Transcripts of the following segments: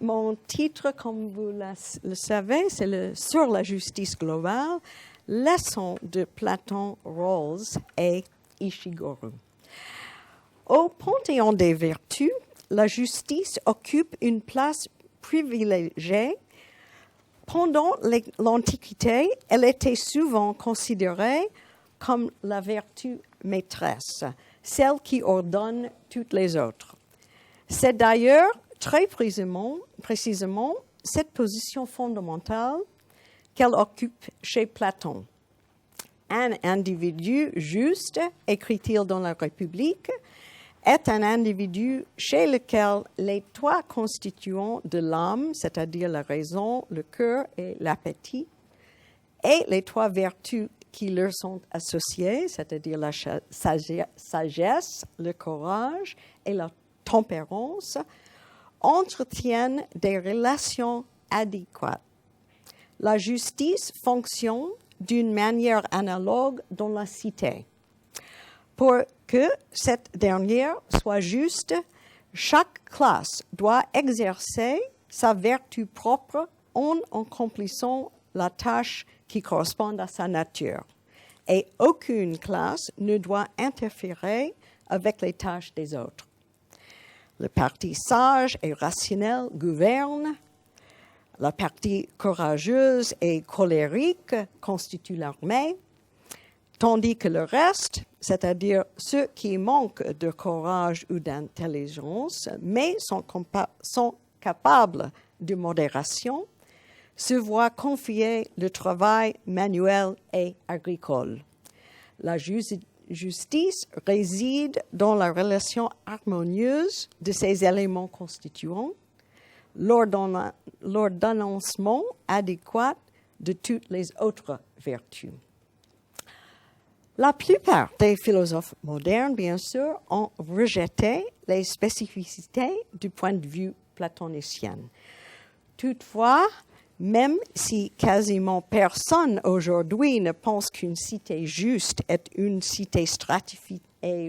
Mon titre, comme vous le savez, c'est sur la justice globale, leçon de Platon, Rawls et Ishiguro. Au Panthéon des vertus, la justice occupe une place privilégiée. Pendant l'Antiquité, elle était souvent considérée comme la vertu maîtresse, celle qui ordonne toutes les autres. C'est d'ailleurs très précisément cette position fondamentale qu'elle occupe chez Platon. Un individu juste, écrit-il dans la République, est un individu chez lequel les trois constituants de l'âme, c'est-à-dire la raison, le cœur et l'appétit, et les trois vertus qui leur sont associées, c'est-à-dire la sagesse, le courage et la tempérance, entretiennent des relations adéquates. La justice fonctionne d'une manière analogue dans la cité. Pour que cette dernière soit juste, chaque classe doit exercer sa vertu propre en accomplissant la tâche qui correspond à sa nature. Et aucune classe ne doit interférer avec les tâches des autres. Le parti sage et rationnel gouverne. La partie courageuse et colérique constitue l'armée, tandis que le reste, c'est-à-dire ceux qui manquent de courage ou d'intelligence, mais sont capables de modération, se voient confier le travail manuel et agricole. La justice réside dans la relation harmonieuse de ces éléments constituants, l'ordonnancement adéquat de toutes les autres vertus. La plupart des philosophes modernes, bien sûr, ont rejeté les spécificités du point de vue platonicien. Toutefois, même si quasiment personne aujourd'hui ne pense qu'une cité juste est une cité stratifiée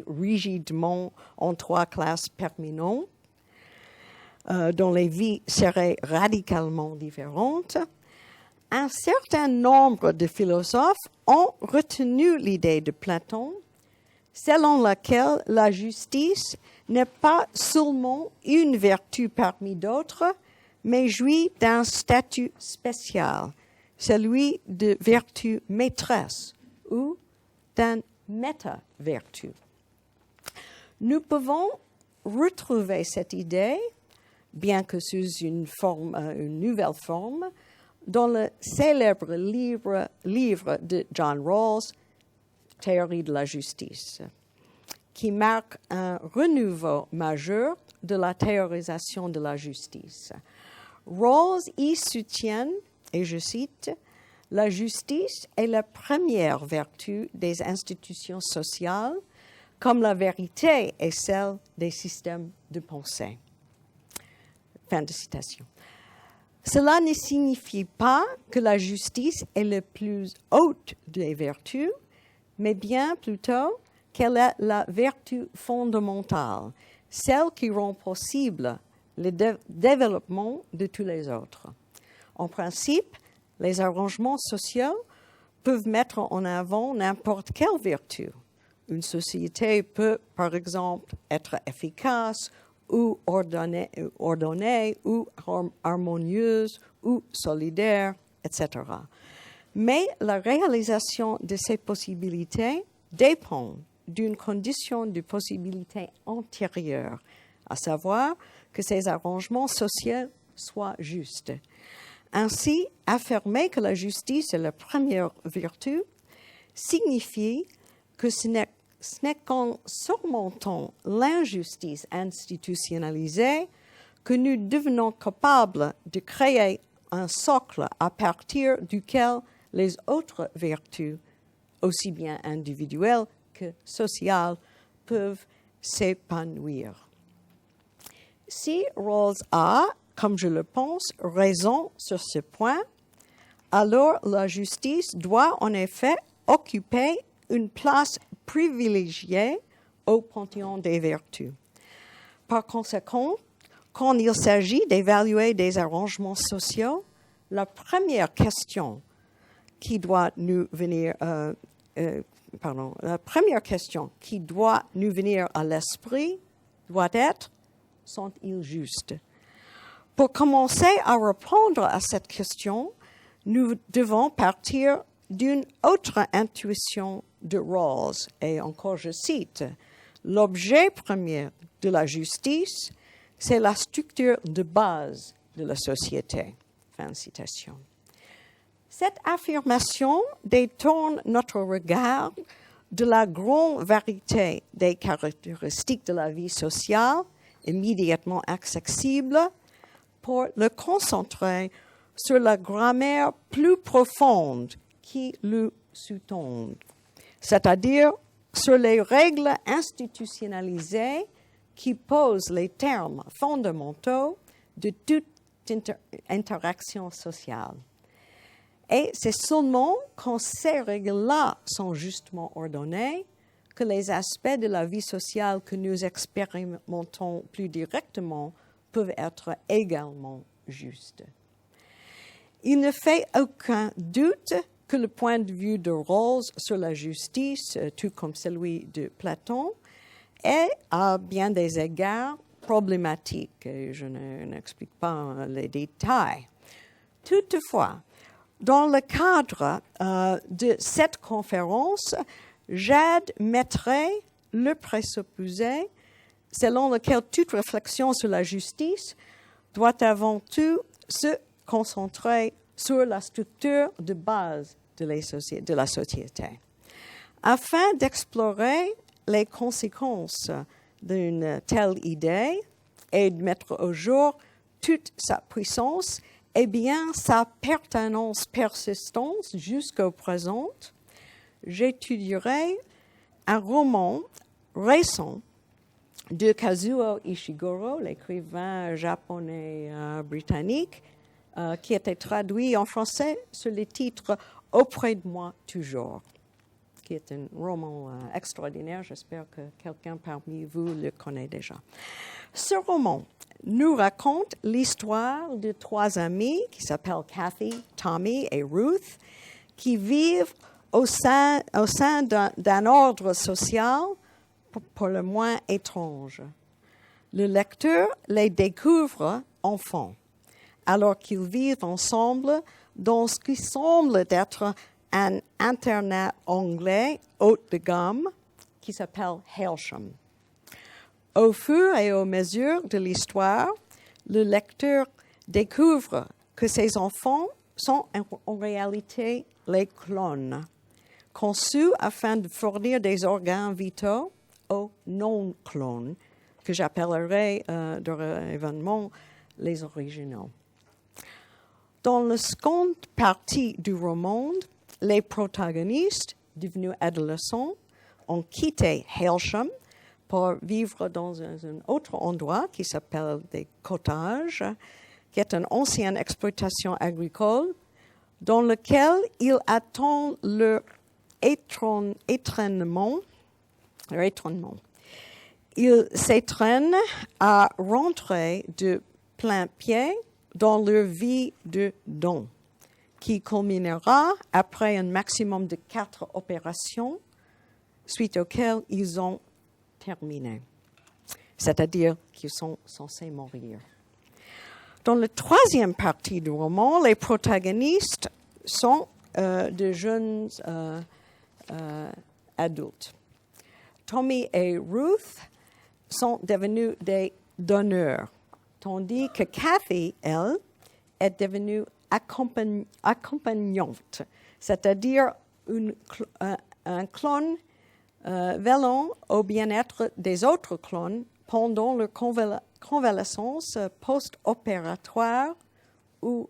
rigidement en trois classes permanentes, dont les vies seraient radicalement différentes, un certain nombre de philosophes ont retenu l'idée de Platon, selon laquelle la justice n'est pas seulement une vertu parmi d'autres, mais jouit d'un statut spécial, celui de vertu maîtresse ou d'un méta-vertu. Nous pouvons retrouver cette idée, bien que sous une nouvelle forme, dans le célèbre livre de John Rawls, Théorie de la justice, qui marque un renouveau majeur de la théorisation de la justice. Rawls y soutient, et je cite, « La justice est la première vertu des institutions sociales, comme la vérité est celle des systèmes de pensée. » Fin de citation. Cela ne signifie pas que la justice est la plus haute des vertus, mais bien plutôt qu'elle est la vertu fondamentale, celle qui rend possible le développement de tous les autres. En principe, les arrangements sociaux peuvent mettre en avant n'importe quelle vertu. Une société peut, par exemple, être efficace ou ordonnée ou harmonieuse ou solidaire, etc. Mais la réalisation de ces possibilités dépend d'une condition de possibilité antérieure, à savoir que ces arrangements sociaux soient justes. Ainsi, affirmer que la justice est la première vertu signifie que ce n'est qu'en surmontant l'injustice institutionnalisée que nous devenons capables de créer un socle à partir duquel les autres vertus, aussi bien individuelles que sociales, peuvent s'épanouir. Si Rawls a, comme je le pense, raison sur ce point, alors la justice doit en effet occuper une place privilégiée au panthéon des vertus. Par conséquent, Quand il s'agit d'évaluer des arrangements sociaux, la première question qui doit nous venir, la première question qui doit nous venir à l'esprit doit être: sont-ils justes? Pour commencer à répondre à cette question, nous devons partir d'une autre intuition de Rawls. Et encore, je cite, « L'objet premier de la justice, c'est la structure de base de la société. » Fin de citation. Cette affirmation détourne notre regard de la grande vérité des caractéristiques de la vie sociale immédiatement accessible pour le concentrer sur la grammaire plus profonde qui le sous-tend, c'est-à-dire sur les règles institutionnalisées qui posent les termes fondamentaux de toute interaction sociale. Et c'est seulement quand ces règles-là sont justement ordonnées que les aspects de la vie sociale que nous expérimentons plus directement peuvent être également justes. Il ne fait aucun doute que le point de vue de Rawls sur la justice, tout comme celui de Platon, est à bien des égards problématique. Et je n'explique pas les détails. Toutefois, dans le cadre de cette conférence, j'admettrai le présupposé selon lequel toute réflexion sur la justice doit avant tout se concentrer sur la structure de base de la société. Afin d'explorer les conséquences d'une telle idée et de mettre au jour toute sa puissance et bien sa pertinence persistante jusqu'au présent, j'étudierai un roman récent de Kazuo Ishiguro, l'écrivain japonais-britannique, qui a été traduit en français sous le titre « Auprès de moi toujours », qui est un roman extraordinaire. J'espère que quelqu'un parmi vous le connaît déjà. Ce roman nous raconte l'histoire de trois amis qui s'appellent Kathy, Tommy et Ruth, qui vivent au sein d'un ordre social pour le moins étrange. Le lecteur les découvre enfants, alors qu'ils vivent ensemble dans ce qui semble être un internat anglais haut de gamme qui s'appelle Hailsham. Au fur et à mesure de l'histoire, le lecteur découvre que ces enfants sont en réalité les clones, conçus afin de fournir des organes vitaux aux non-clones, que j'appellerai dorénavant les originaux. Dans la seconde partie du roman, les protagonistes, devenus adolescents, ont quitté Hailsham pour vivre dans un autre endroit qui s'appelle des cottages, qui est une ancienne exploitation agricole dans lequel ils attendent leur étrennement. Ils s'étrennent à rentrer de plein pied dans leur vie de don, qui culminera après un maximum de 4 opérations, suite auxquelles ils ont terminé, c'est-à-dire qu'ils sont censés mourir. Dans la troisième partie du roman, les protagonistes sont de jeunes adultes. Tommy et Ruth sont devenus des donneurs, tandis que Kathy, elle, est devenue accompagnante, c'est-à-dire un clone veillant au bien-être des autres clones pendant leur convalescence post-opératoire ou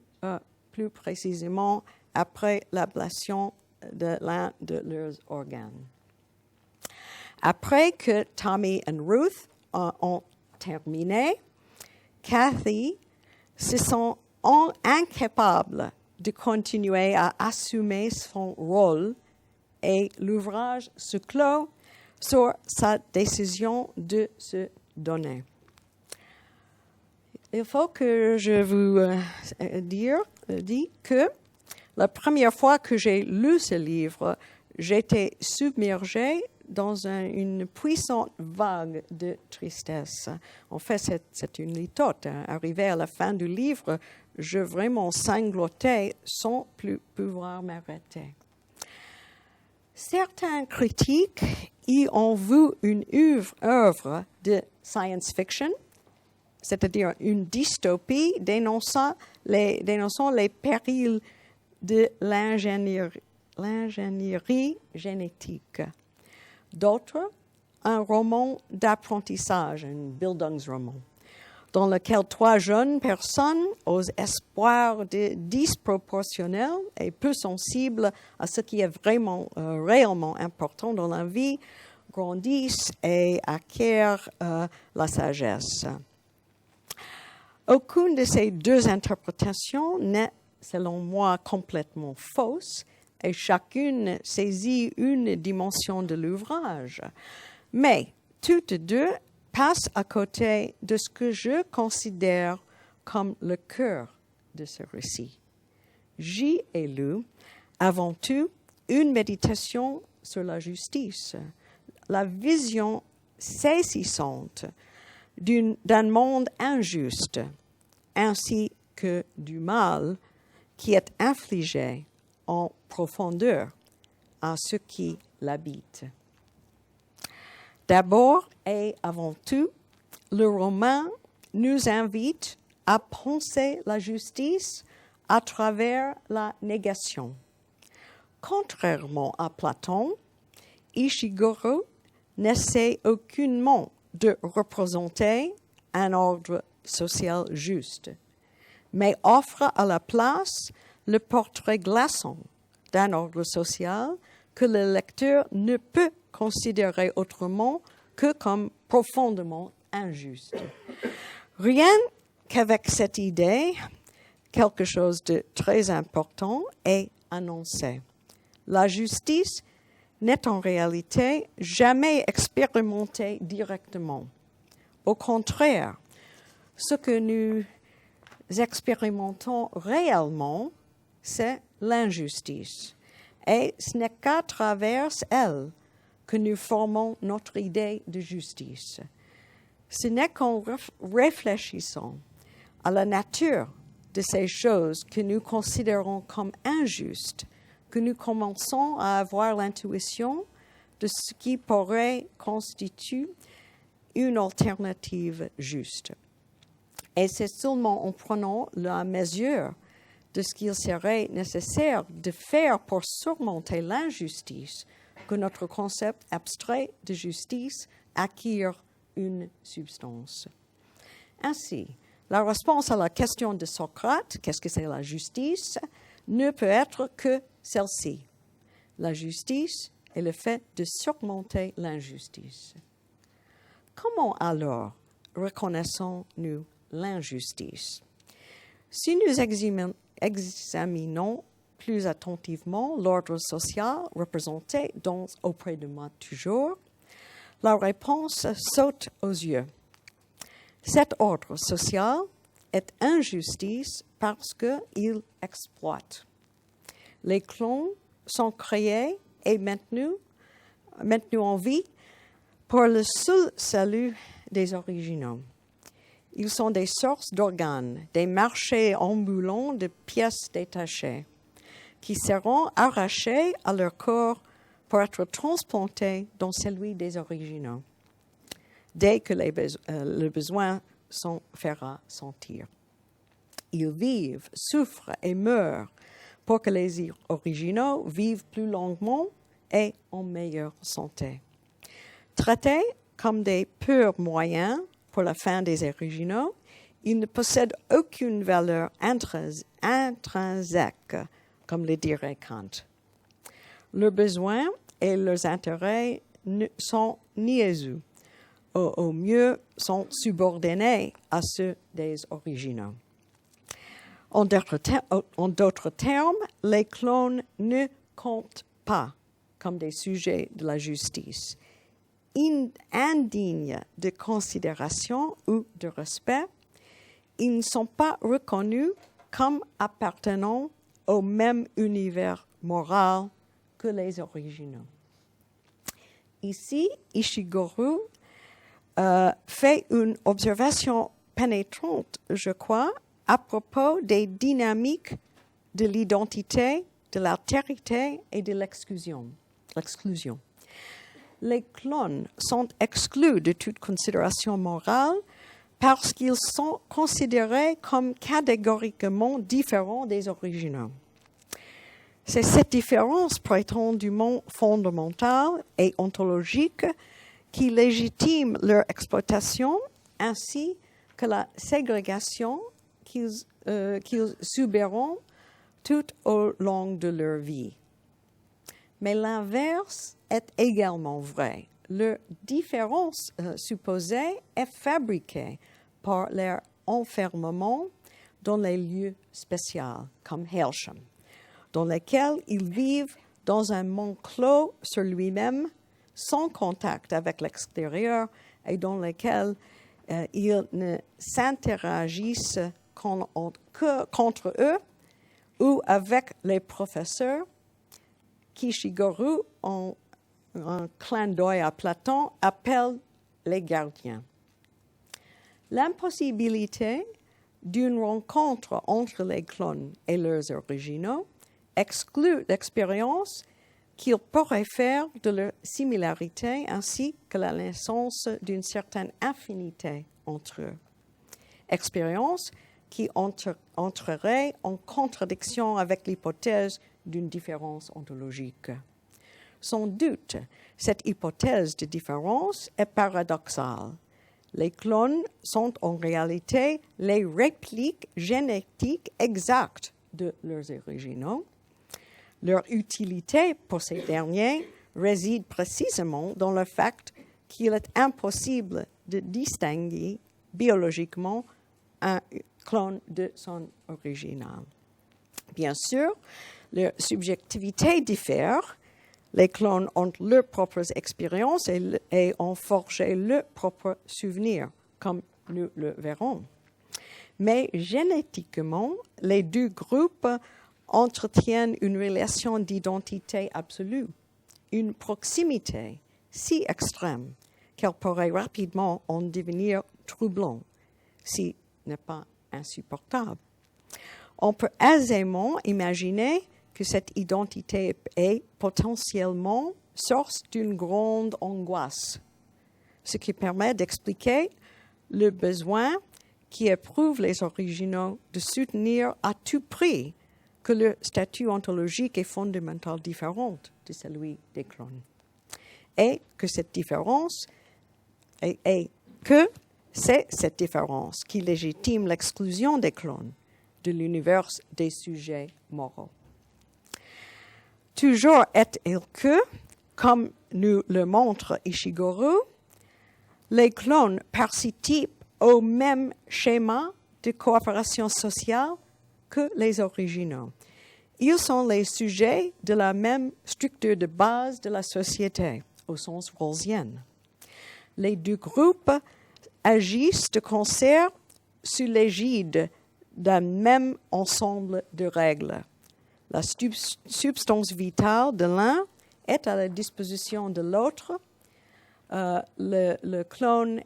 plus précisément après l'ablation de l'un de leurs organes. Après que Tommy et Ruth ont terminé, Kathy se sent incapable de continuer à assumer son rôle et l'ouvrage se clôt sur sa décision de se donner. il faut que je vous dis que la première fois que j'ai lu ce livre, j'étais submergée dans une puissante vague de tristesse. En fait, c'est une litote. Arrivé à la fin du livre, je vraiment sanglotais sans plus pouvoir m'arrêter. Certains critiques y ont vu une œuvre de science fiction, c'est-à-dire une dystopie dénonçant les périls de l'ingénierie génétique. D'autres, un roman d'apprentissage, un Bildungsroman, dans lequel 3 jeunes personnes, aux espoirs disproportionnels et peu sensibles à ce qui est vraiment, réellement important dans la vie, grandissent et acquièrent la sagesse. Aucune de ces 2 interprétations n'est, selon moi, complètement fausse, et chacune saisit une dimension de l'ouvrage. Mais toutes 2 passent à côté de ce que je considère comme le cœur de ce récit. J'y ai lu, avant tout, une méditation sur la justice, la vision saisissante d'un monde injuste, ainsi que du mal qui est infligé en profondeur à ceux qui l'habitent. D'abord et avant tout, le roman nous invite à penser la justice à travers la négation. Contrairement à Platon, Ishiguro n'essaie aucunement de représenter un ordre social juste, mais offre à la place le portrait glaçant d'un ordre social que le lecteur ne peut considérer autrement que comme profondément injuste. Rien qu'avec cette idée, quelque chose de très important est annoncé. La justice n'est en réalité jamais expérimentée directement. Au contraire, ce que nous expérimentons réellement, c'est l'injustice. Et ce n'est qu'à travers elle que nous formons notre idée de justice. Ce n'est qu'en réfléchissant à la nature de ces choses que nous considérons comme injustes que nous commençons à avoir l'intuition de ce qui pourrait constituer une alternative juste. Et c'est seulement en prenant la mesure de ce qu'il serait nécessaire de faire pour surmonter l'injustice que notre concept abstrait de justice acquiert une substance. Ainsi, la réponse à la question de Socrate, qu'est-ce que c'est la justice, ne peut être que celle-ci. La justice est le fait de surmonter l'injustice. Comment alors reconnaissons-nous l'injustice? Si nous examinons plus attentivement l'ordre social représenté auprès de moi toujours, la réponse saute aux yeux. Cet ordre social est injustice parce qu'il exploite. Les clones sont créés et maintenus en vie pour le seul salut des originaux. Ils sont des sources d'organes, des marchés ambulants de pièces détachées, qui seront arrachées à leur corps pour être transplantés dans celui des originaux, dès que le besoin s'en fera sentir. Ils vivent, souffrent et meurent pour que les originaux vivent plus longuement et en meilleure santé. Traités comme des purs moyens pour la fin des originaux, ils ne possèdent aucune valeur intrinsèque, comme le dirait Kant. Leurs besoins et leurs intérêts sont niaiseux, au mieux sont subordonnés à ceux des originaux. En d'autres termes, les clones ne comptent pas comme des sujets de la justice. Indignes de considération ou de respect, ils ne sont pas reconnus comme appartenant au même univers moral que les originaux. Ici, Ishiguro fait une observation pénétrante, je crois, à propos des dynamiques de l'identité, de l'altérité et de l'exclusion. Les clones sont exclus de toute considération morale parce qu'ils sont considérés comme catégoriquement différents des originaux. C'est cette différence prétendument fondamentale et ontologique qui légitime leur exploitation ainsi que la ségrégation qu'ils subiront tout au long de leur vie. Mais l'inverse est également vrai. Leur différence supposée est fabriquée par leur enfermement dans les lieux spéciaux, comme Hailsham, dans lesquels ils vivent dans un monde clos sur lui-même, sans contact avec l'extérieur, et dans lesquels ils ne s'interagissent qu'entre eux ou avec les professeurs qu'Ishiguro, en un clin d'œil à Platon, appelle les gardiens. L'impossibilité d'une rencontre entre les clones et leurs originaux exclut l'expérience qu'ils pourraient faire de leur similarité ainsi que la naissance d'une certaine affinité entre eux. Expérience qui entrerait en contradiction avec l'hypothèse d'une différence ontologique. Sans doute, cette hypothèse de différence est paradoxale. Les clones sont en réalité les répliques génétiques exactes de leurs originaux. Leur utilité pour ces derniers réside précisément dans le fait qu'il est impossible de distinguer biologiquement un clone de son original. Bien sûr, leur subjectivité diffère. Les clones ont leurs propres expériences et ont forgé leurs propres souvenirs, comme nous le verrons. Mais génétiquement, les deux groupes entretiennent une relation d'identité absolue, une proximité si extrême qu'elle pourrait rapidement en devenir troublante, si n'est pas insupportable. On peut aisément imaginer que cette identité est potentiellement source d'une grande angoisse, ce qui permet d'expliquer le besoin qui éprouve les originaux de soutenir à tout prix que leur statut ontologique est fondamentalement différent de celui des clones, et que cette différence c'est cette différence qui légitime l'exclusion des clones de l'univers des sujets moraux. Toujours est-il que, comme nous le montre Ishiguro, les clones participent au même schéma de coopération sociale que les originaux. Ils sont les sujets de la même structure de base de la société, au sens rawlsien. Les deux groupes agissent de concert sous l'égide d'un même ensemble de règles. La substance vitale de l'un est à la disposition de l'autre. Le clone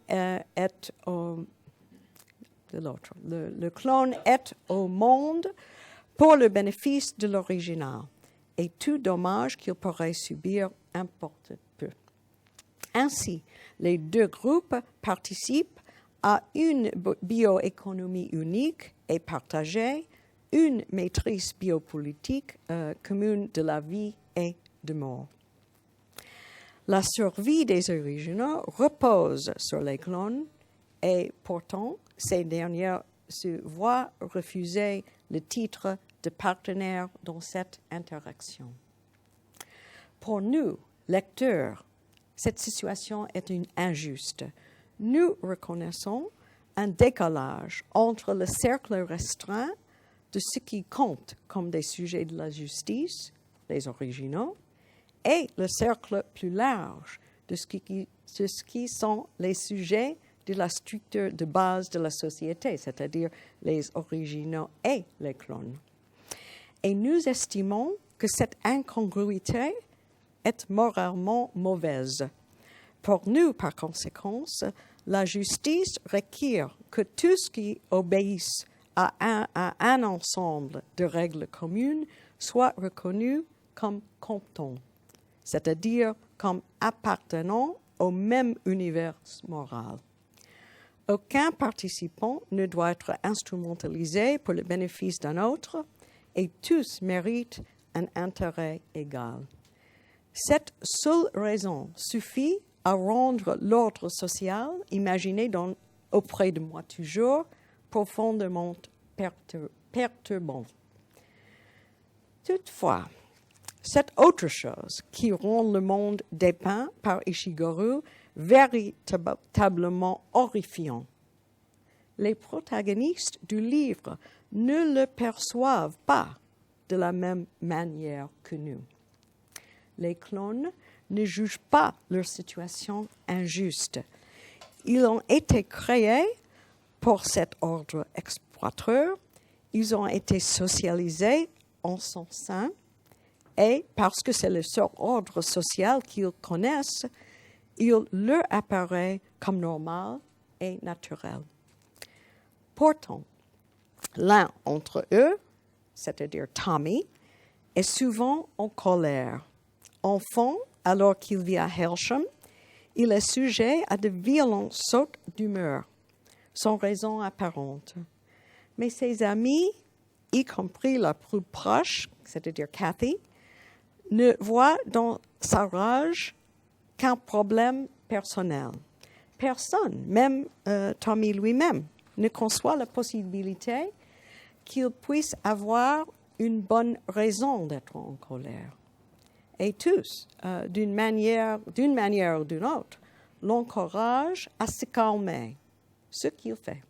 est au monde pour le bénéfice de l'original, et tout dommage qu'il pourrait subir importe peu. Ainsi, les deux groupes participent à une bioéconomie unique et partagée, une maîtrise biopolitique commune de la vie et de mort. La survie des originaux repose sur les clones et pourtant, ces derniers se voient refuser le titre de partenaire dans cette interaction. Pour nous, lecteurs, cette situation est injuste. Nous reconnaissons un décalage entre le cercle restreint de ce qui compte comme des sujets de la justice, les originaux, et le cercle plus large de ce qui sont les sujets de la structure de base de la société, c'est-à-dire les originaux et les clones. Et nous estimons que cette incongruité est moralement mauvaise. Pour nous, par conséquent, la justice requiert que tout ce qui obéisse à un ensemble de règles communes soit reconnu comme comptant, c'est-à-dire comme appartenant au même univers moral. Aucun participant ne doit être instrumentalisé pour le bénéfice d'un autre et tous méritent un intérêt égal. Cette seule raison suffit à rendre l'ordre social, imaginé auprès de moi toujours, profondément perturbant. Toutefois, cette autre chose qui rend le monde dépeint par Ishiguro véritablement horrifiant. Les protagonistes du livre ne le perçoivent pas de la même manière que nous. Les clones ne jugent pas leur situation injuste. Ils ont été créés pour cet ordre exploiteur. Ils ont été socialisés en son sein et parce que c'est le seul ordre social qu'ils connaissent, il leur apparaît comme normal et naturel. Pourtant, l'un d'entre eux, c'est-à-dire Tommy, est souvent en colère. Enfant, alors qu'il vit à Hersham, il est sujet à de violentes sautes d'humeur, sans raison apparente. Mais ses amis, y compris la plus proche, c'est-à-dire Kathy, ne voient dans sa rage qu'un problème personnel. Personne, même Tommy lui-même, ne conçoit la possibilité qu'il puisse avoir une bonne raison d'être en colère. Et tous, d'une manière ou d'une autre, l'encouragent à se calmer, ce qu'il fait.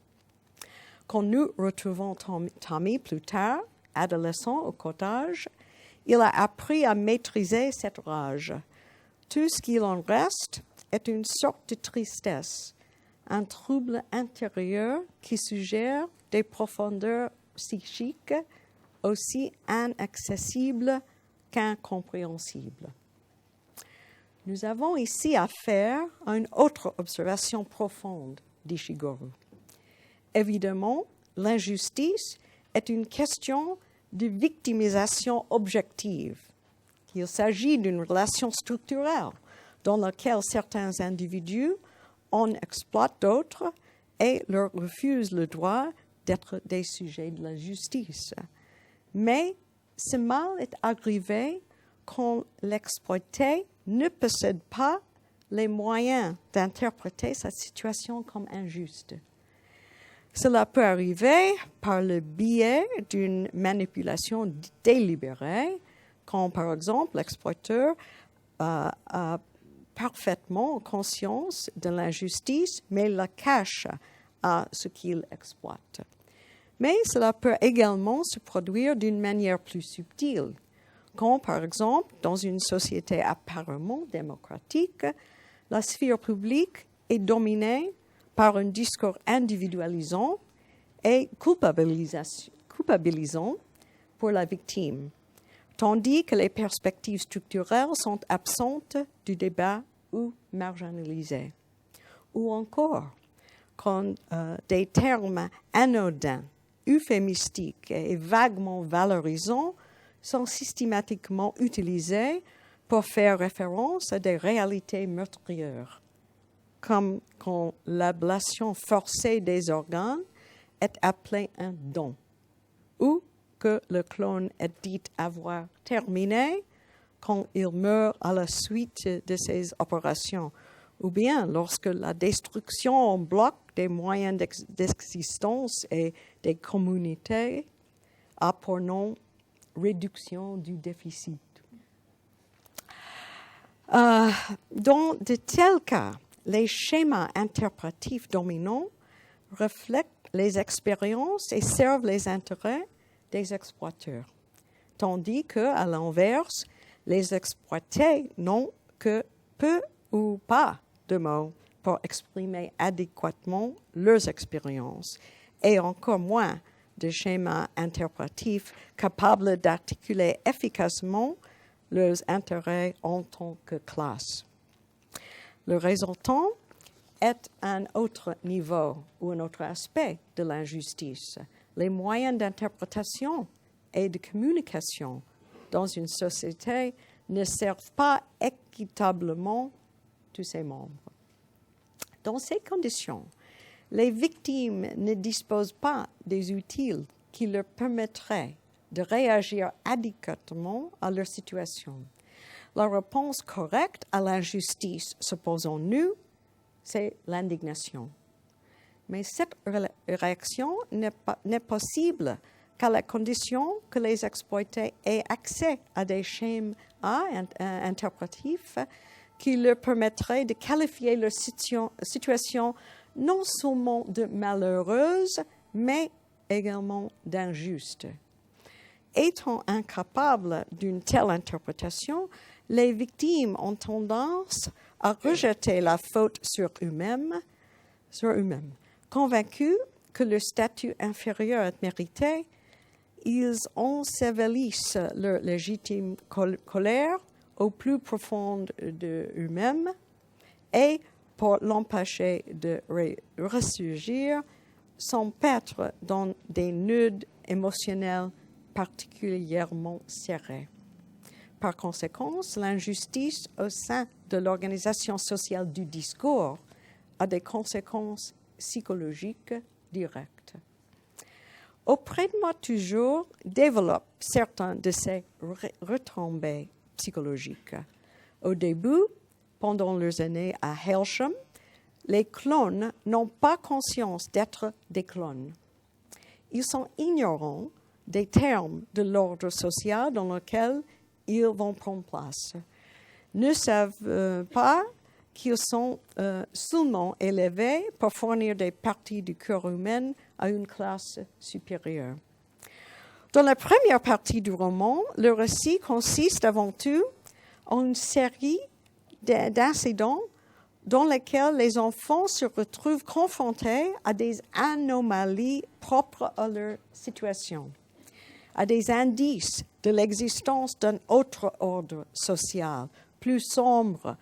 Quand nous retrouvons Tommy plus tard, adolescent au cottage, il a appris à maîtriser cette rage. Tout ce qu'il en reste est une sorte de tristesse, un trouble intérieur qui suggère des profondeurs psychiques aussi inaccessibles qu'incompréhensibles. Nous avons ici affaire à une autre observation profonde d'Ishiguro. Évidemment, l'injustice est une question de victimisation objective. Il s'agit d'une relation structurelle dans laquelle certains individus en exploitent d'autres et leur refusent le droit d'être des sujets de la justice. Mais ce mal est aggravé quand l'exploité ne possède pas les moyens d'interpréter sa situation comme injuste. Cela peut arriver par le biais d'une manipulation délibérée, quand, par exemple, l'exploiteur a parfaitement conscience de l'injustice, mais la cache à ce qu'il exploite. Mais cela peut également se produire d'une manière plus subtile, quand, par exemple, dans une société apparemment démocratique, la sphère publique est dominée par un discours individualisant et culpabilisant pour la victime, tandis que les perspectives structurelles sont absentes du débat ou marginalisées. Ou encore, quand des termes anodins, euphémistiques et vaguement valorisants sont systématiquement utilisés pour faire référence à des réalités meurtrières, comme quand l'ablation forcée des organes est appelée un don, ou que le clone est dit avoir terminé quand il meurt à la suite de ces opérations, ou bien lorsque la destruction en bloc des moyens d'existence et des communautés a pour nom réduction du déficit. Dans de tels cas, les schémas interprétifs dominants reflètent les expériences et servent les intérêts des exploiteurs, tandis qu'à l'inverse, les exploités n'ont que peu ou pas de mots pour exprimer adéquatement leurs expériences et encore moins de schémas interprétifs capables d'articuler efficacement leurs intérêts en tant que classe. Le résultant est un autre niveau ou un autre aspect de l'injustice. Les moyens d'interprétation et de communication dans une société ne servent pas équitablement tous ses membres. Dans ces conditions, les victimes ne disposent pas des outils qui leur permettraient de réagir adéquatement à leur situation. La réponse correcte à l'injustice, supposons-nous, c'est l'indignation. Mais cette réaction n'est possible qu'à la condition que les exploités aient accès à des schémas interprétifs qui leur permettraient de qualifier leur situation non seulement de malheureuse, mais également d'injuste. Étant incapables d'une telle interprétation, les victimes ont tendance à rejeter la faute sur eux-mêmes, convaincus que leur statut inférieur est mérité. Ils ensevelissent leur légitime colère au plus profond d'eux-mêmes et, pour l'empêcher de ressurgir, s'empêtrent dans des nœuds émotionnels particulièrement serrés. Par conséquent, l'injustice au sein de l'organisation sociale du discours a des conséquences psychologiques directes. Auprès de moi toujours développe certains de ces retombées psychologiques. Au début, pendant leurs années à Hailsham, les clones n'ont pas conscience d'être des clones. Ils sont ignorants des termes de l'ordre social dans lequel ils vont prendre place. Ne savent pas qu'ils sont seulement élevés pour fournir des parties du corps humain à une classe supérieure. Dans la première partie du roman, le récit consiste avant tout en une série d'incidents dans lesquels les enfants se retrouvent confrontés à des anomalies propres à leur situation, à des indices de l'existence d'un autre ordre social, plus sombre,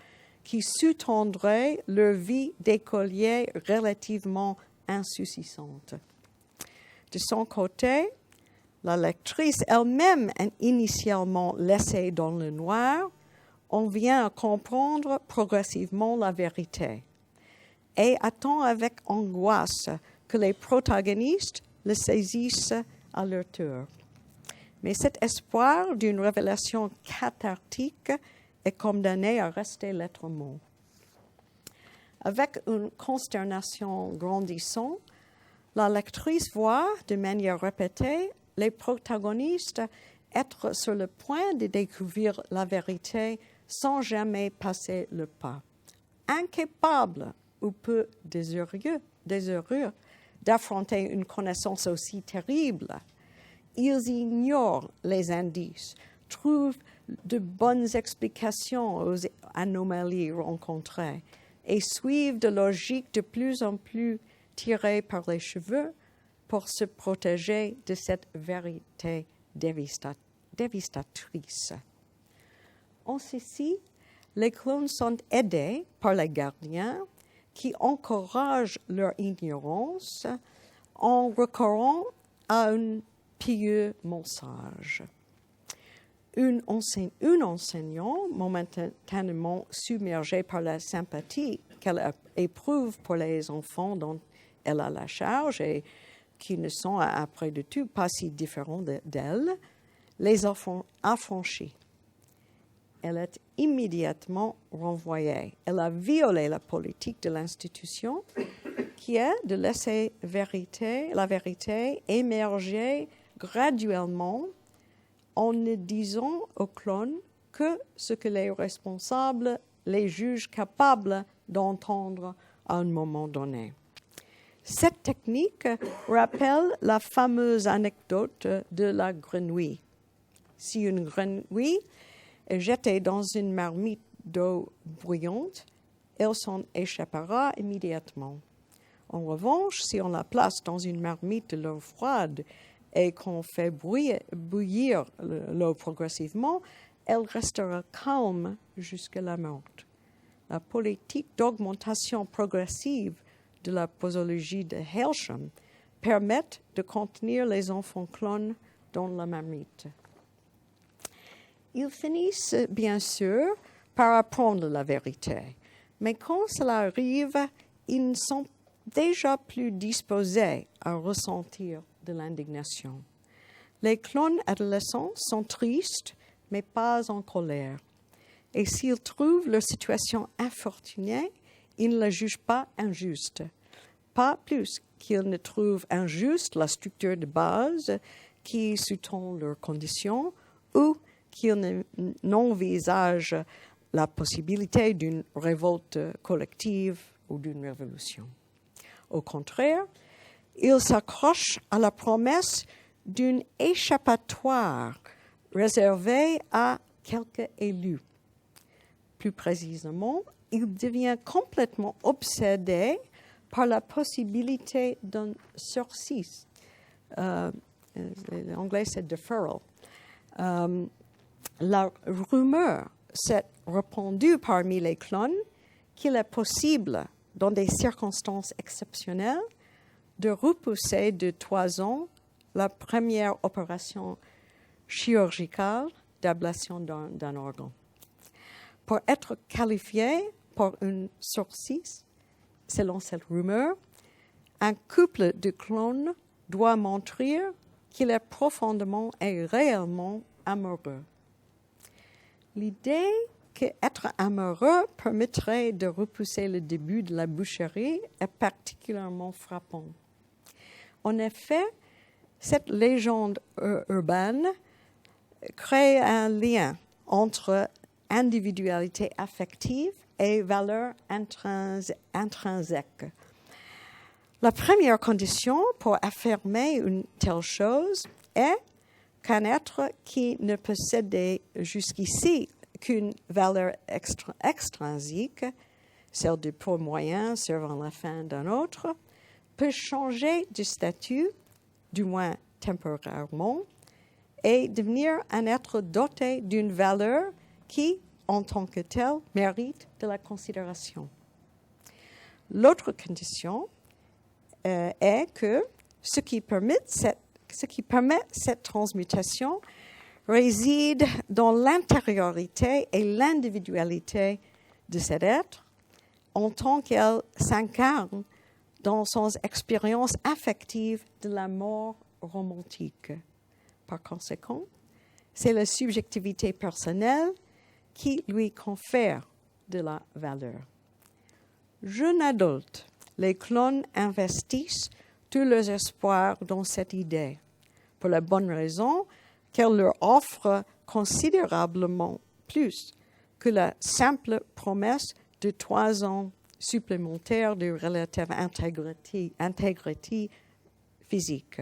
qui sous-tendrait leur vie d'écolier relativement insouciante. De son côté, la lectrice elle-même, initialement laissée dans le noir, on vient à comprendre progressivement la vérité et attend avec angoisse que les protagonistes le saisissent à leur tour. Mais cet espoir d'une révélation cathartique est condamné à rester lettre morte. Avec une consternation grandissante, la lectrice voit de manière répétée les protagonistes être sur le point de découvrir la vérité sans jamais passer le pas. Incapables ou peu désireux d'affronter une connaissance aussi terrible, ils ignorent les indices, trouvent de bonnes explications aux anomalies rencontrées et suivent de logiques de plus en plus tirées par les cheveux pour se protéger de cette vérité dévastatrice. En ceci, les clones sont aidés par les gardiens qui encouragent leur ignorance en recourant à un pieux mensonge. Un enseignant, momentanément submergé par la sympathie qu'elle éprouve pour les enfants dont elle a la charge et qui ne sont, après de tout, pas si différents d'elle, les affranchit. Elle est immédiatement renvoyée. Elle a violé la politique de l'institution qui est de laisser la vérité émerger graduellement en ne disant aux clones que ce que les responsables les jugent capables d'entendre à un moment donné. Cette technique rappelle la fameuse anecdote de la grenouille. Si une grenouille est jetée dans une marmite d'eau bouillante, elle s'en échappera immédiatement. En revanche, si on la place dans une marmite de l'eau froide et qu'on fait bouillir l'eau progressivement, elle restera calme jusqu'à la mort. La politique d'augmentation progressive de la posologie de Hersham permet de contenir les enfants clones dans la marmite. Ils finissent, bien sûr, par apprendre la vérité, mais quand cela arrive, ils ne sont déjà plus disposés à ressentir de l'indignation. Les clones adolescents sont tristes, mais pas en colère. Et s'ils trouvent leur situation infortunée, ils ne la jugent pas injuste. Pas plus qu'ils ne trouvent injuste la structure de base qui sous-tend leurs conditions ou qu'ils n'envisagent la possibilité d'une révolte collective ou d'une révolution. Au contraire, ils s'accrochent à la promesse d'une échappatoire réservée à quelques élus. Plus précisément, ils deviennent complètement obsédés par la possibilité d'un sursis. L'anglais, c'est deferral. La rumeur s'est répandue parmi les clones qu'il est possible, dans des circonstances exceptionnelles, de repousser de 3 ans la première opération chirurgicale d'ablation d'un organe. Pour être qualifié pour une sursis, selon cette rumeur, un couple de clones doit montrer qu'il est profondément et réellement amoureux. L'idée qu'être amoureux permettrait de repousser le début de la boucherie est particulièrement frappante. En effet, cette légende urbaine crée un lien entre individualité affective et valeur intrinsèque. La première condition pour affirmer une telle chose est qu'un être qui ne possédait jusqu'ici qu'une valeur extrinsique, celle du poids moyen servant la fin d'un autre, peut changer de statut, du moins temporairement, et devenir un être doté d'une valeur qui, en tant que telle, mérite de la considération. L'autre condition est que ce qui permet cette transmutation réside dans l'intériorité et l'individualité de cet être en tant qu'elle s'incarne dans son expérience affective de la mort romantique. Par conséquent, c'est la subjectivité personnelle qui lui confère de la valeur. Jeunes adultes, les clones investissent tous leurs espoirs dans cette idée, pour la bonne raison qu'elle leur offre considérablement plus que la simple promesse de 3 ans supplémentaires de relative intégrité physique.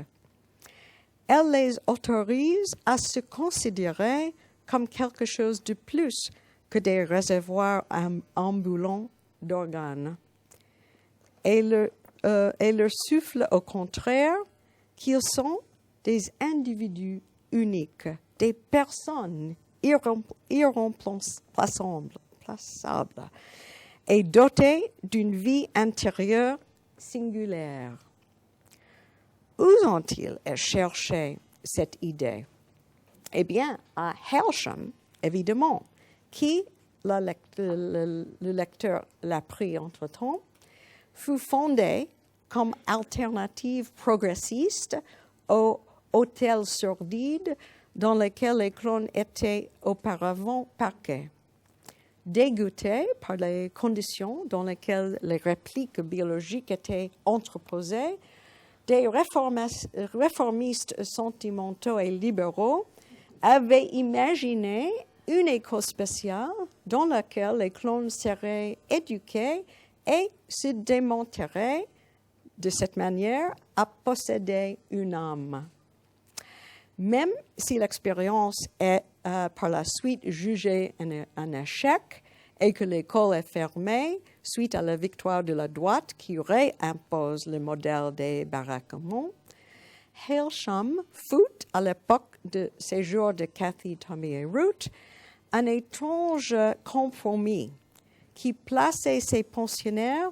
Elle les autorise à se considérer comme quelque chose de plus que des réservoirs ambulants d'organes. Et leur souffle au contraire qu'ils sont des individus uniques, des personnes irremplaçables et dotées d'une vie intérieure singulière. Où ont-ils cherché cette idée? Eh bien, à Hersham, évidemment, qui, le lecteur l'a pris entre-temps, fut fondé comme alternative progressiste aux hôtels sordides dans lesquels les clones étaient auparavant parqués. Dégoûtés par les conditions dans lesquelles les répliques biologiques étaient entreposées, des réformistes sentimentaux et libéraux avaient imaginé une école spéciale dans laquelle les clones seraient éduqués et se démontreraient de cette manière à posséder une âme. Même si l'expérience est par la suite jugée un échec et que l'école est fermée suite à la victoire de la droite qui réimpose le modèle des baraquements, Hailsham fut, à l'époque de séjour de Cathy, Tommy et Ruth, un étrange compromis qui plaçait ses pensionnaires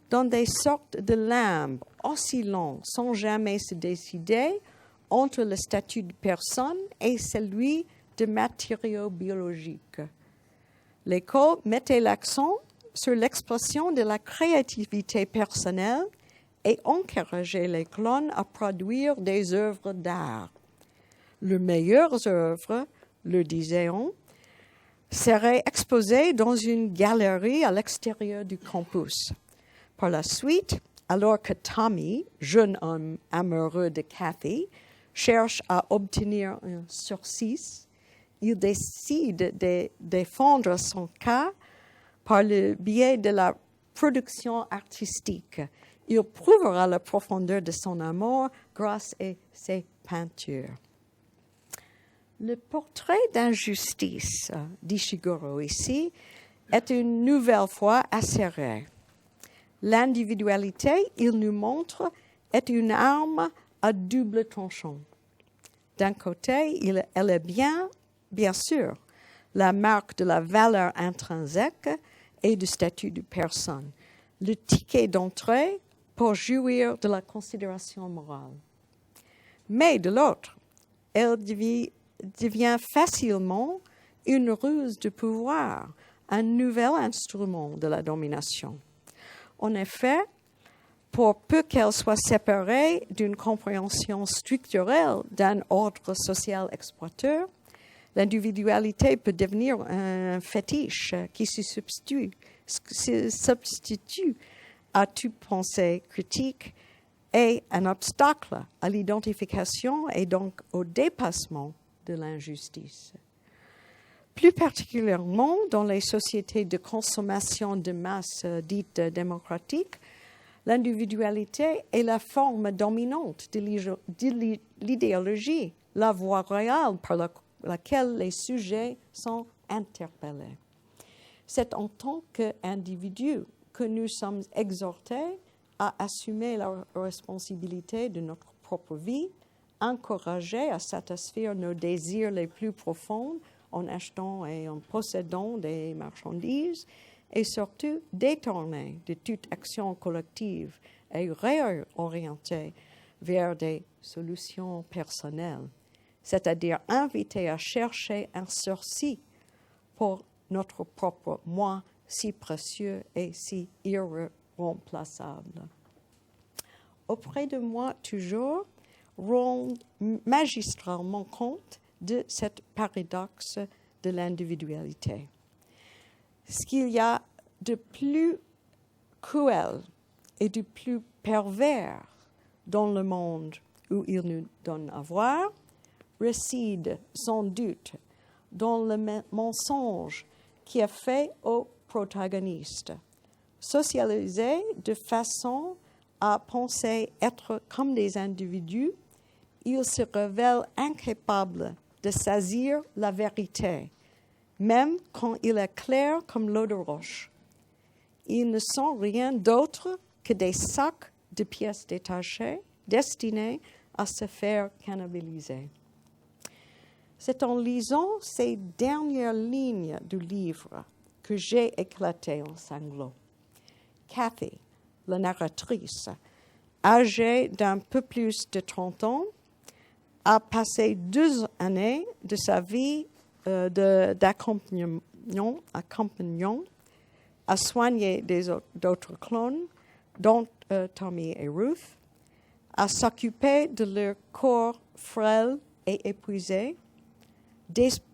dans des sortes de limbes oscillant sans jamais se décider entre le statut de personne et celui de matériaux biologiques. L'école mettait l'accent sur l'expression de la créativité personnelle et encourageait les clones à produire des œuvres d'art. Les meilleures œuvres, le disait-on, seraient exposées dans une galerie à l'extérieur du campus. Par la suite, alors que Tommy, jeune homme amoureux de Cathy, cherche à obtenir un sursis, il décide de défendre son cas par le biais de la production artistique. Il prouvera la profondeur de son amour grâce à ses peintures. Le portrait d'injustice d'Ishiguro ici est une nouvelle fois acéré. L'individualité, il nous montre, est une arme à double tranchant. D'un côté, elle est bien sûr, la marque de la valeur intrinsèque et du statut de personne, le ticket d'entrée pour jouir de la considération morale. Mais de l'autre, elle devient facilement une ruse de pouvoir, un nouvel instrument de la domination. En effet, pour peu qu'elle soit séparée d'une compréhension structurelle d'un ordre social exploiteur, l'individualité peut devenir un fétiche qui se substitue à toute pensée critique et un obstacle à l'identification et donc au dépassement de l'injustice. Plus particulièrement dans les sociétés de consommation de masse dites démocratiques, l'individualité est la forme dominante de l'idéologie, la voie réelle par laquelle les sujets sont interpellés. C'est en tant qu'individus que nous sommes exhortés à assumer la responsabilité de notre propre vie, encouragés à satisfaire nos désirs les plus profonds en achetant et en possédant des marchandises, et surtout détournés de toute action collective et réorientés vers des solutions personnelles, c'est-à-dire invités à chercher un sursis pour notre propre moi si précieux et si irremplaçable. Auprès de moi toujours, rend magistralement compte de cette paradoxe de l'individualité. Ce qu'il y a de plus cruel et de plus pervers dans le monde où il nous donne à voir réside sans doute dans le mensonge qui est fait aux protagonistes, socialisés de façon à penser être comme des individus. Ils se révèlent incapables de saisir la vérité, même quand il est clair comme l'eau de roche. Ils ne sont rien d'autre que des sacs de pièces détachées destinés à se faire cannibaliser. C'est en lisant ces dernières lignes du livre que j'ai éclaté en sanglots. Cathy, la narratrice, âgée d'un peu plus de 30 ans, a passé 2 années de sa vie d'accompagnement à soigner d'autres clones, dont Tommy et Ruth, à s'occuper de leur corps frêle et épuisé,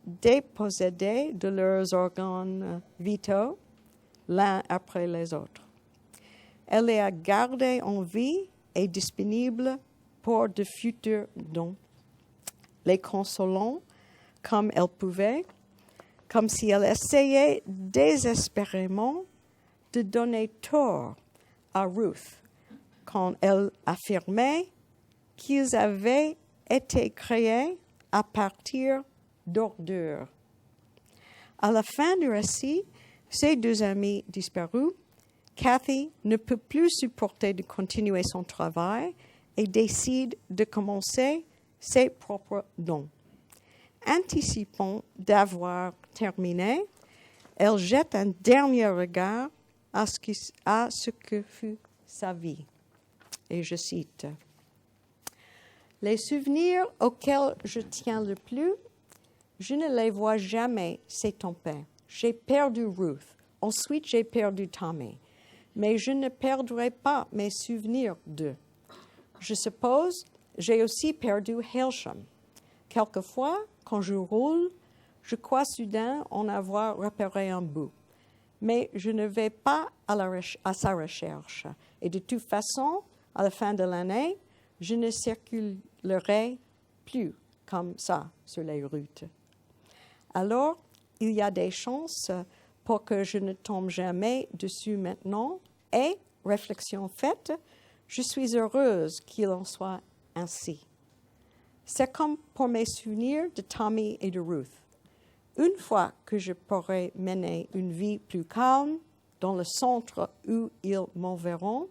dépossédés de leurs organes vitaux, l'un après les autres. Elle les a gardés en vie et disponibles pour de futurs dons, les consolant comme elle pouvait, comme si elle essayait désespérément de donner tort à Ruth quand elle affirmait qu'ils avaient été créés à partir d'ordures. À la fin du récit, Ses 2 amis disparus, Kathy ne peut plus supporter de continuer son travail et décide de commencer ses propres dons. Anticipant d'avoir terminé, elle jette un dernier regard à ce que fut sa vie. Et je cite, « Les souvenirs auxquels je tiens le plus, je ne les vois jamais s'estomper. J'ai perdu Ruth. Ensuite, j'ai perdu Tommy. Mais je ne perdrai pas mes souvenirs d'eux. Je suppose, j'ai aussi perdu Hailsham. Quelquefois, quand je roule, je crois soudain en avoir repéré un bout. Mais je ne vais pas à sa recherche. Et de toute façon, à la fin de l'année, je ne circulerai plus comme ça sur les routes. Alors, il y a des chances pour que je ne tombe jamais dessus maintenant. Et, réflexion faite, je suis heureuse qu'il en soit ainsi. C'est comme pour mes souvenirs de Tommy et de Ruth. Une fois que je pourrai mener une vie plus calme dans le centre où ils m'enverront,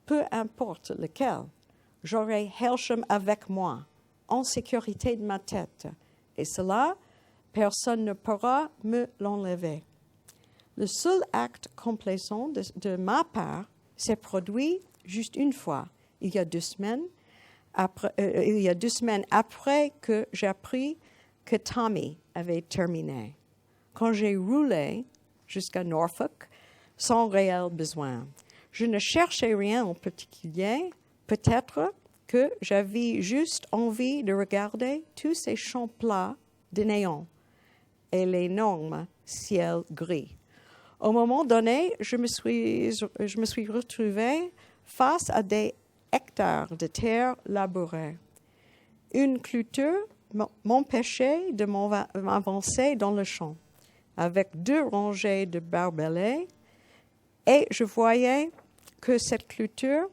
peu importe lequel, j'aurai Hailsham avec moi, en sécurité de ma tête. Et cela, personne ne pourra me l'enlever. Le seul acte complaisant de ma part s'est produit juste une fois, il y a 2 semaines après que j'ai appris que Tommy avait terminé, quand j'ai roulé jusqu'à Norfolk sans réel besoin. Je ne cherchais rien en particulier, peut-être que j'avais juste envie de regarder tous ces champs plats de néant et l'énorme ciel gris. Au moment donné, je me suis retrouvée face à des hectares de terre labourée. Une clôture m'empêchait de m'avancer dans le champ, avec 2 rangées de barbelés, et je voyais que cette clôture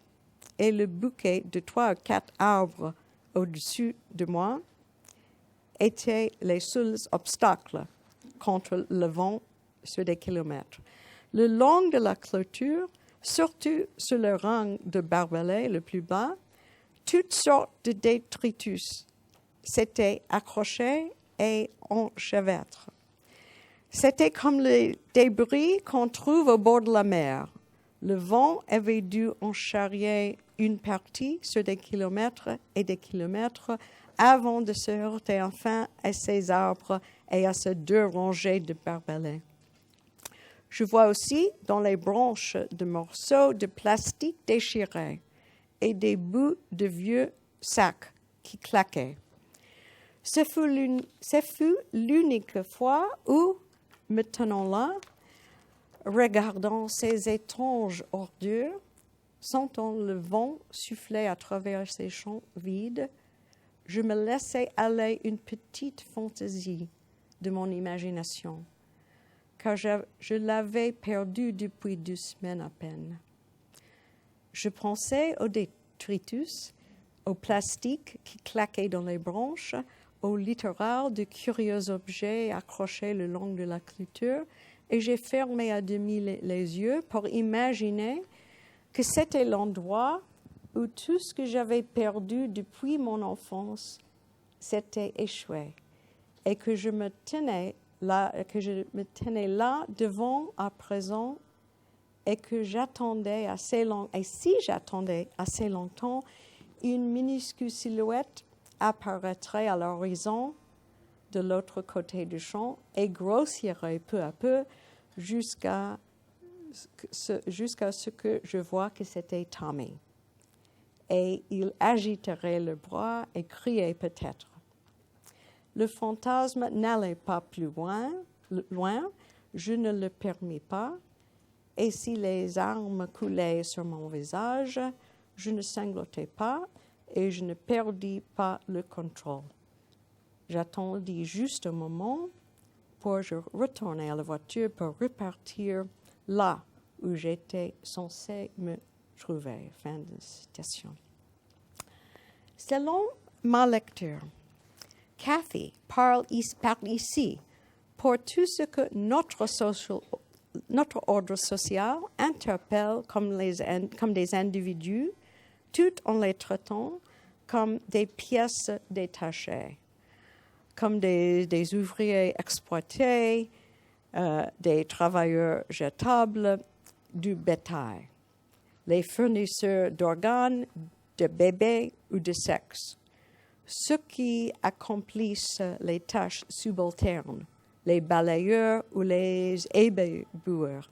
et le bouquet de 3 ou 4 arbres au-dessus de moi étaient les seuls obstacles contre le vent sur des kilomètres. Le long de la clôture, surtout sur le rang de barbelés le plus bas, toutes sortes de détritus s'étaient accrochés et enchevêtrés. C'était comme les débris qu'on trouve au bord de la mer. Le vent avait dû en charrier une partie sur des kilomètres et des kilomètres avant de se heurter enfin à ces arbres et à ces 2 rangées de barbelés. Je vois aussi dans les branches de morceaux de plastique déchirés et des bouts de vieux sacs qui claquaient. Ce fut l'unique fois où, me tenant là, regardant ces étranges ordures, sentant le vent souffler à travers ces champs vides, je me laissais aller une petite fantaisie de mon imagination, car je l'avais perdue depuis 2 semaines à peine. Je pensais aux détritus, au plastique qui claquait dans les branches, au littoral de curieux objets accrochés le long de la clôture, et j'ai fermé à demi les yeux pour imaginer que c'était l'endroit où tout ce que j'avais perdu depuis mon enfance s'était échoué, et que je me tenais là devant à présent, et que j'attendais et si j'attendais assez longtemps, une minuscule silhouette apparaîtrait à l'horizon de l'autre côté du champ et grossirait peu à peu jusqu'à ce que je vois que c'était Tommy. Et il agiterait le bras et criait peut-être. Le fantasme n'allait pas plus loin, je ne le permis pas, et si les larmes coulaient sur mon visage, je ne sanglotais pas et je ne perdis pas le contrôle. J'attendis juste un moment pour retourner à la voiture pour repartir là où j'étais censée me trouver. Fin de citation. Selon ma lecture, Kathy parle ici pour tout ce que notre notre ordre social interpelle comme des individus, tout en les traitant comme des pièces détachées, comme des ouvriers exploités, des travailleurs jetables, du bétail, les fournisseurs d'organes, de bébés ou de sexe, ceux qui accomplissent les tâches subalternes, les balayeurs ou les éboueurs.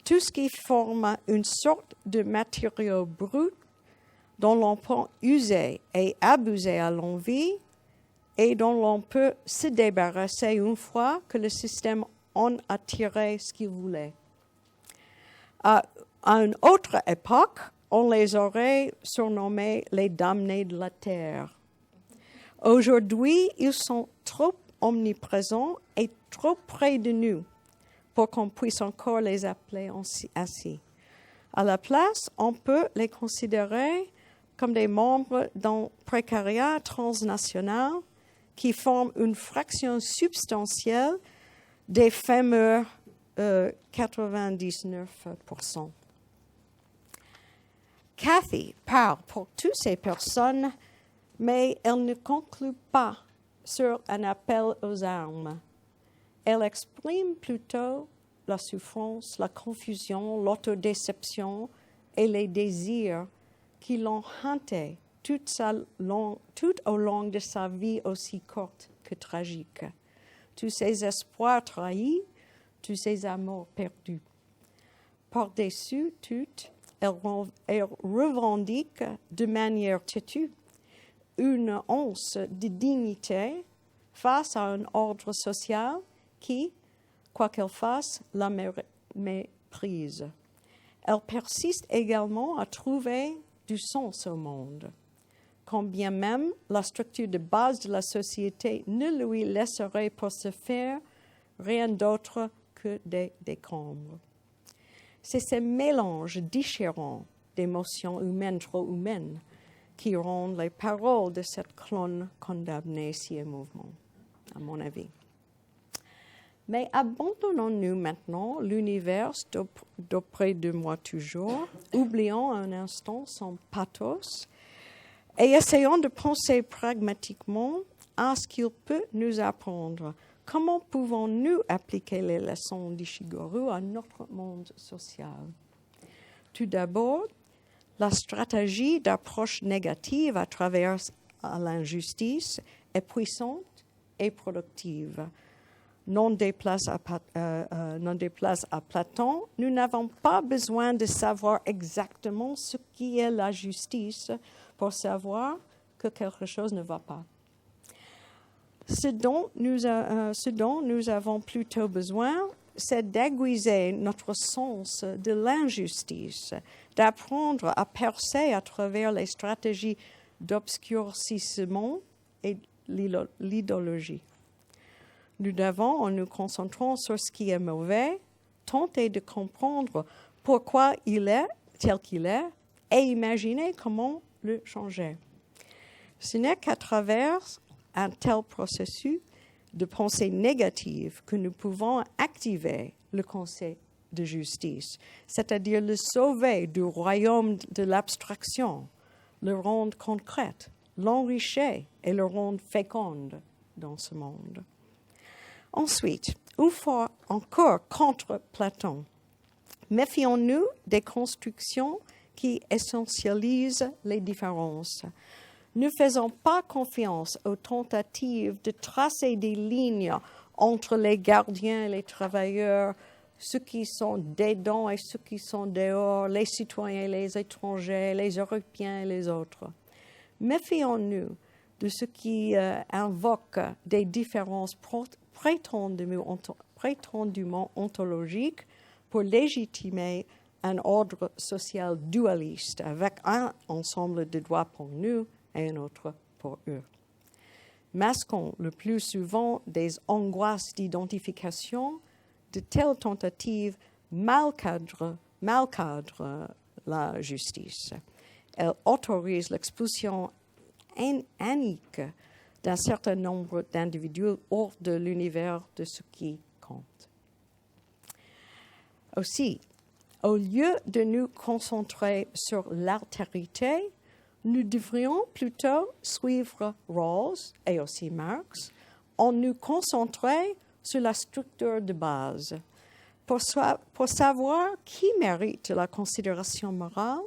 Tout ce qui forme une sorte de matériau brut dont l'on peut user et abuser à l'envie et dont l'on peut se débarrasser une fois que le système en a tiré ce qu'il voulait. À une autre époque, on les aurait surnommés les damnés de la terre. Aujourd'hui, ils sont trop omniprésents et trop près de nous pour qu'on puisse encore les appeler ainsi. À la place, on peut les considérer comme des membres d'un précariat transnational qui forment une fraction substantielle des fameux 99%. Cathy parle pour toutes ces personnes, mais elle ne conclut pas sur un appel aux armes. Elle exprime plutôt la souffrance, la confusion, l'autodéception et les désirs qui l'ont hanté tout au long de sa vie aussi courte que tragique. Tous ses espoirs trahis, tous ses amours perdus. Par-dessus tout, elle revendique de manière têtue une once de dignité face à un ordre social qui, quoi qu'elle fasse, la méprise. Elle persiste également à trouver du sens au monde, quand bien même la structure de base de la société ne lui laisserait pour ce faire rien d'autre que des décombres. C'est ce mélange déchirant d'émotions humaines trop humaines qui rendent les paroles de cette clone condamnée si émouvant, à mon avis. Mais abandonnons-nous maintenant l'univers d'auprès de moi toujours, oublions un instant son pathos et essayons de penser pragmatiquement à ce qu'il peut nous apprendre. Comment pouvons-nous appliquer les leçons d'Ishiguro à notre monde social? Tout d'abord, la stratégie d'approche négative à travers l'injustice est puissante et productive. Non déplace à Platon, nous n'avons pas besoin de savoir exactement ce qui est la justice pour savoir que quelque chose ne va pas. Ce dont nous avons plutôt besoin, c'est d'aiguiser notre sens de l'injustice, d'apprendre à percer à travers les stratégies d'obscurcissement et l'idéologie. Nous devons, en nous concentrant sur ce qui est mauvais, tenter de comprendre pourquoi il est tel qu'il est et imaginer comment le changer. Ce n'est qu'à travers un tel processus de pensée négative que nous pouvons activer le concept de justice, c'est-à-dire le sauver du royaume de l'abstraction, le rendre concret, l'enrichir et le rendre féconde dans ce monde. Ensuite, une fois encore contre Platon, méfions-nous des constructions qui essentialisent les différences. Ne faisons pas confiance aux tentatives de tracer des lignes entre les gardiens et les travailleurs, ceux qui sont dedans et ceux qui sont dehors, les citoyens et les étrangers, les Européens et les autres. Méfions-nous de ce qui invoque des différences prétendument ontologiques pour légitimer un ordre social dualiste avec un ensemble de droits pour nous et un autre pour eux. Masquons le plus souvent des angoisses d'identification, de telles tentatives mal cadrent la justice. Elles autorisent l'expulsion anique d'un certain nombre d'individus hors de l'univers de ce qui compte. Aussi, au lieu de nous concentrer sur l'altérité, nous devrions plutôt suivre Rawls et aussi Marx en nous concentrant sur la structure de base. Pour savoir qui mérite la considération morale,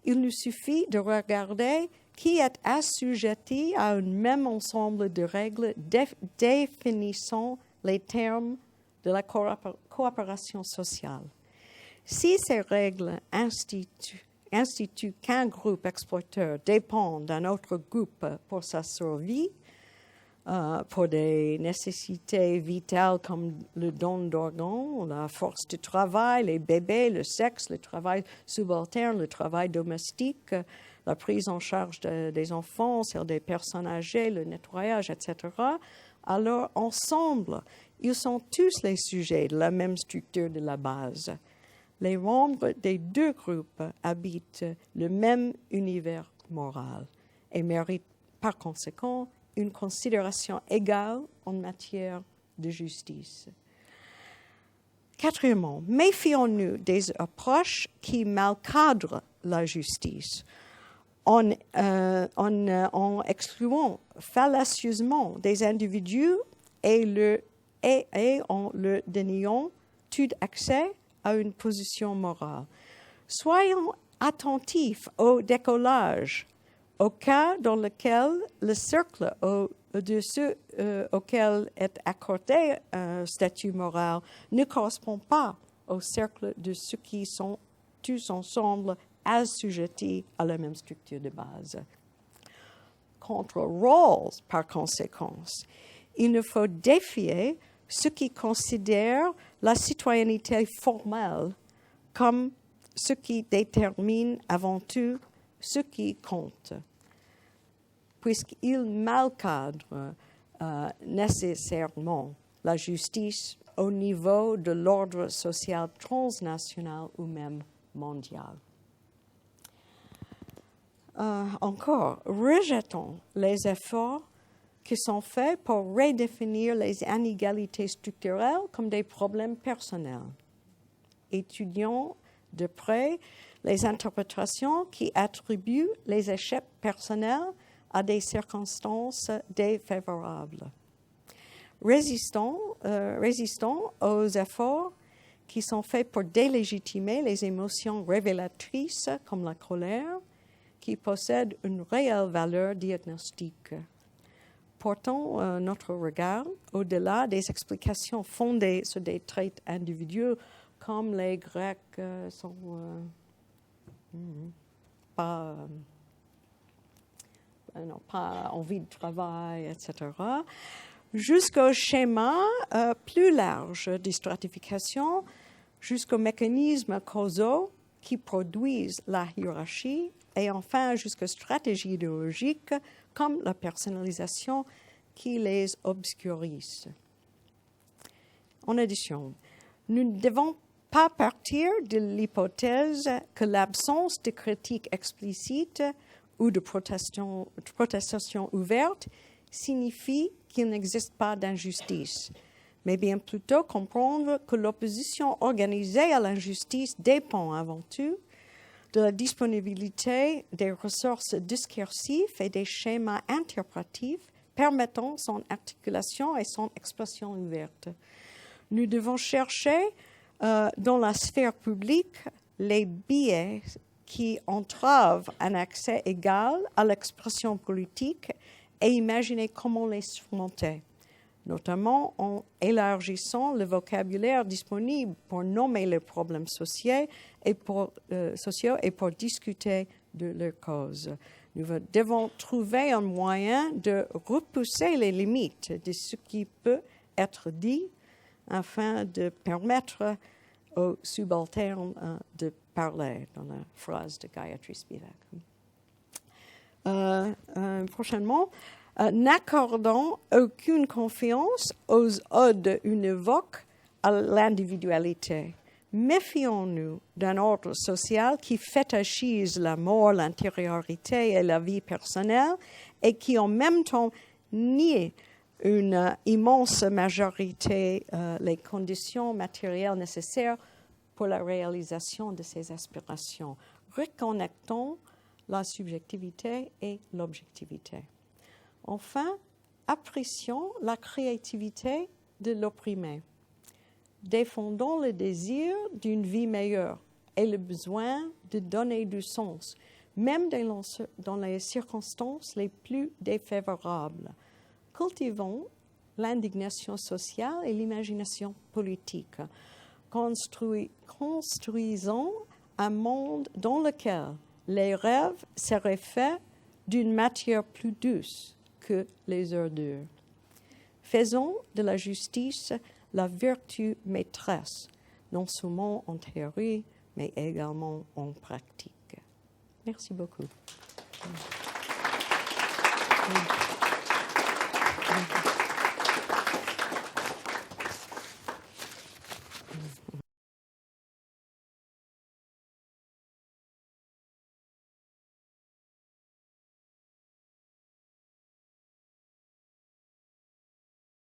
il nous suffit de regarder qui est assujetti à un même ensemble de règles définissant les termes de la coopération sociale. Si ces règles instituent qu'un groupe exploiteur dépend d'un autre groupe pour sa survie, pour des nécessités vitales comme le don d'organes, la force de travail, les bébés, le sexe, le travail subalterne, le travail domestique, la prise en charge des enfants, celle des personnes âgées, le nettoyage, etc., alors ensemble, ils sont tous les sujets de la même structure de la base. Les membres des deux groupes habitent le même univers moral et méritent par conséquent une considération égale en matière de justice. Quatrièmement, méfions-nous des approches qui malcadrent la justice en excluant fallacieusement des individus et en le déniant tout accès à une position morale. Soyons attentifs au décollage, au cas dans lequel le cercle de ceux auxquels est accordé un statut moral ne correspond pas au cercle de ceux qui sont tous ensemble assujettis à la même structure de base. Contre Rawls, par conséquent, il nous faut défier ceux qui considèrent la citoyenneté formelle comme ce qui détermine avant tout ce qui compte, puisqu'il malcadre nécessairement la justice au niveau de l'ordre social transnational ou même mondial. Encore, rejetons les efforts qui sont faits pour redéfinir les inégalités structurelles comme des problèmes personnels. Étudions de près les interprétations qui attribuent les échecs personnels à des circonstances défavorables. Résistons aux efforts qui sont faits pour délégitimer les émotions révélatrices comme la colère, qui possèdent une réelle valeur diagnostique. Portons notre regard au-delà des explications fondées sur des traits individuels comme les Grecs sont pas envie de travail, etc., jusqu'au schéma plus large de stratification, jusqu'aux mécanismes causaux qui produisent la hiérarchie et enfin jusqu'aux stratégies idéologiques comme la personnalisation qui les obscurise. En addition, nous ne devons pas partir de l'hypothèse que l'absence de critique explicite ou de protestation ouverte signifie qu'il n'existe pas d'injustice, mais bien plutôt comprendre que l'opposition organisée à l'injustice dépend avant tout de la disponibilité des ressources discursives et des schémas interprétatifs permettant son articulation et son expression ouverte. Nous devons chercher dans la sphère publique les biais qui entravent un accès égal à l'expression politique et imaginer comment les surmonter, notamment en élargissant le vocabulaire disponible pour nommer les problèmes sociaux et pour discuter de leurs causes. Nous devons trouver un moyen de repousser les limites de ce qui peut être dit afin de permettre aux subalternes de parler, dans la phrase de Gayatri Spivak. Prochainement, n'accordons aucune confiance aux odes univoques à l'individualité. Méfions-nous d'un ordre social qui fétichise la mort, l'intériorité et la vie personnelle et qui en même temps nie une immense majorité les conditions matérielles nécessaires pour la réalisation de ces aspirations. Reconnectons la subjectivité et l'objectivité. Enfin, apprécions la créativité de l'opprimé. Défendons le désir d'une vie meilleure et le besoin de donner du sens, même dans les circonstances les plus défavorables. Cultivons l'indignation sociale et l'imagination politique. Construisons un monde dans lequel les rêves seraient faits d'une matière plus douce que les ordures. Faisons de la justice la vertu maîtresse, non seulement en théorie, mais également en pratique. Merci beaucoup.